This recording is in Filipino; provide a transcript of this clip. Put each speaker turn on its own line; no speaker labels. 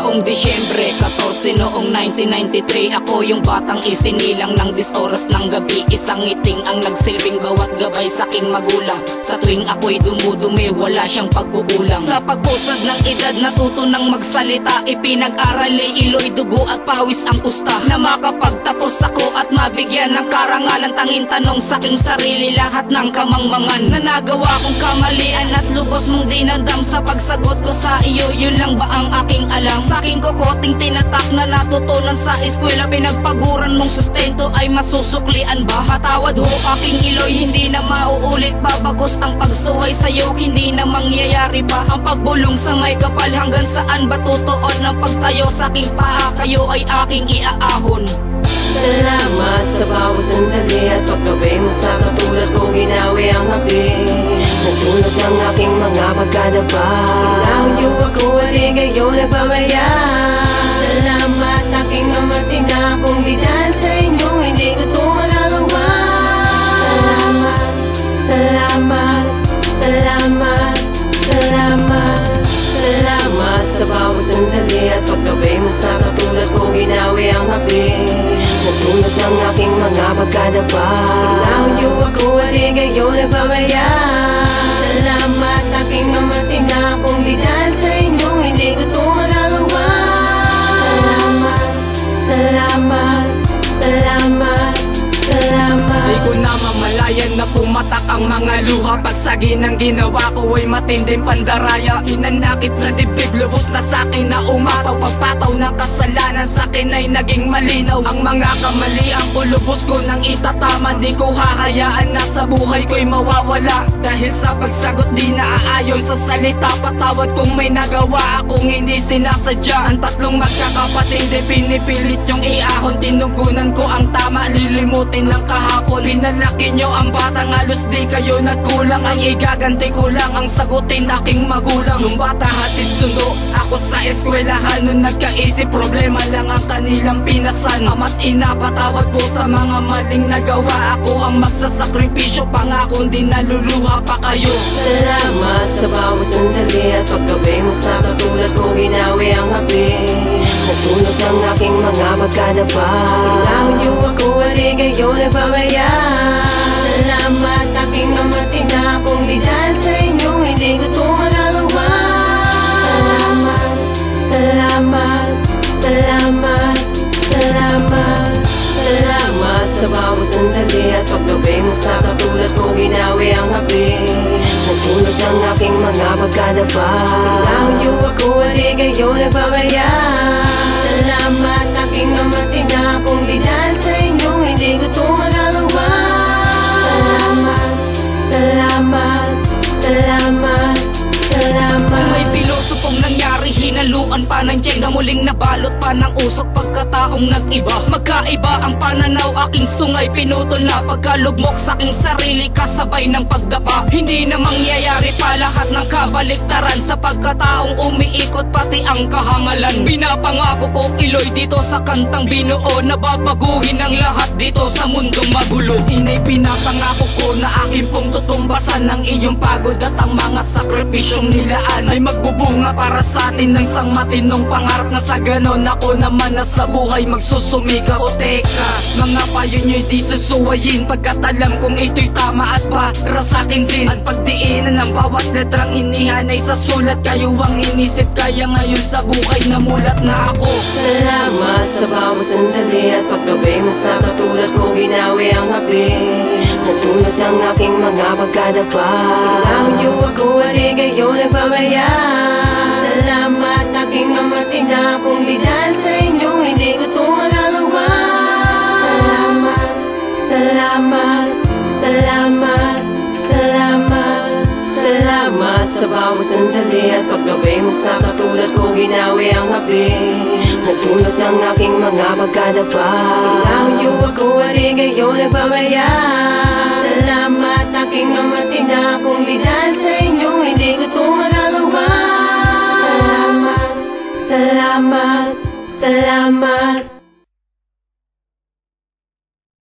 taong Disyembre 14 noong 1993. Ako yung batang isinilang ng 10 oras ng gabi. Isang ngiting ang nagsilbing bawat gabay sa aking magulang. Sa tuwing ako'y dumudumi, wala siyang pag-uulang. Sa pag-usad ng edad, natuto ng magsalita. Ipinag-aral ay iloy, dugo at pawis ang pusta. Na makapagtapos ako at mabigyan ng karangalan. Tanging tanong sa aking sarili, lahat ng kamangmangan na nagawa kong kamalian at lubos mong dinadam. Sa pagsagot ko sa iyo, yun lang ba ang aking alam? Sa aking kukoting tinatak na natutunan sa eskwela, pinagpaguran mong sustento ay masusuklian ba? Matawad ho aking iloy, hindi na mauulit pa. Bagos ang pagsuway sa'yo, hindi na mangyayari pa. Ang pagbulong sa may kapal, hanggang saan ba tutuon ng pagtayo sa aking paa? Kayo ay aking iaahon.
Salamat sa bawat sandali at paggabi mo sa katulad ko, ginawi ang api. Nagtulog ng aking mga pagkadapa. Ilaw ako at ngayon nagpamaya. Salamat aking amat na kung di dahil sa inyo, hindi ko ito magagawa. Salamat, salamat, salamat, salamat. Salamat sa bawat sandali at paggabi mo sa katulad ko, ginawi ang api. Nagtulog ng aking mga pagkadapa. Ilaw ako at ngayon nagpamaya. Salamat aking amat na kung di dahil sa inyo, hindi ko ito magagawa. Salamat, salamat, salamat, salamat.
Di ko na mamalayan na pumatak ang mga luha. Pagsagi ng ginawa ko ay matinding pandaraya. Inanakit sa dibdib, lubos na sa'kin na umataw. Pagpataw ng kasalanan sa'kin ay naging malinaw. Ang mga kamalian ko lubos ko nang itatama. Di ko hahayaan na sa buhay ko'y mawawala. Dahil sa pagsagot di naaayon sa salita. Patawad kung may nagawa akong hindi sinasadya. Ang tatlong magkakapatid di pinipilit yung iahon. Tinugunan ko ang tama, lilimutin ng kahapon. Pinalaki nyo ang batang halos di kayo nagkulang. Ay igaganti ko lang ang sagutin aking magulang. Yung bata hatid sundo, ako sa eskwelahan. Nung nagkaisip, problema lang ang kanilang pinasan. Ama't ina, patawad po sa mga maling nagawa. Ako ang magsasakripisyo, pangako di naluluha pa kayo.
Salamat sa bawat sandali at paggabi mo sa katulad ko, ginawi ang api. Nagtulog ng aking mga pagkadapa. Ilaw ako at ngayon nagpamaya. Salamat aking amat na kung di dahil sa inyo, hindi ko ito magagawa. Salamat, salamat, salamat, salamat. Salamat sa bawat sandali at paggabi mo sa katulad ko, ginawi ang api. Nagtulog ng aking mga pagkadapa. Ilaw ako at ngayon nagpamaya. Salamat aking amat na kung di dahil sa inyo, hindi ko ito magagawa. Salamat, salamat, salamat, salamat.
May piloso pong nangyari, hinaluan pa ng tiyengga. Muling nabalot pa ng usok pagkataong nag-iba. Magkaiba ang pananaw, aking sungay pinutol na. Pagkalugmok sa aking sarili, kasabay ng pagdapa. Hindi na mangyayari pa lahat ng kabaliktaran. Sa pagkataong umiikot pati ang kahangalan. Pinapangako ko iloy dito sa kantang binuo, na babaguhin ang lahat dito sa mundong magulo. Inay pinapangako ko na akin pong tutumbasan ng iyong pagod at ang mga sakripisyong nilaan ay magbubunga para sa atin ng sang matinong pangarap. Na sa ganon ako naman na sa buhay magsusumika. O teka, mga payo nyo'y di susuwayin, pagkat alam kong ito'y tama at para sa'kin din. At pagdiinan ng bawat letrang inihan ay sa sulat. Kayo ang inisip, kaya ngayon sa buhay namulat na ako.
Salamat sa bawat sandali at paggabi mo sa katulad ko, ginawi ang api. Nagtulog ng aking mga pagkadapa. Ilaw ako at ngayon nagpamaya. Salamat aking amat na kung di dahil sa inyo, hindi ko ito magagawa. Salamat, salamat, salamat, salamat. Salamat sa bawat sandali at paggabi mo sa katulad ko, ginawi ang api. Nagtulog ng aking mga pagkadapa. Ilaw ako at ngayon nagpamaya. Salamat aking amat na kung di dahil sa inyo, hindi ko ito magagawa. Salamat, salamat, salamat.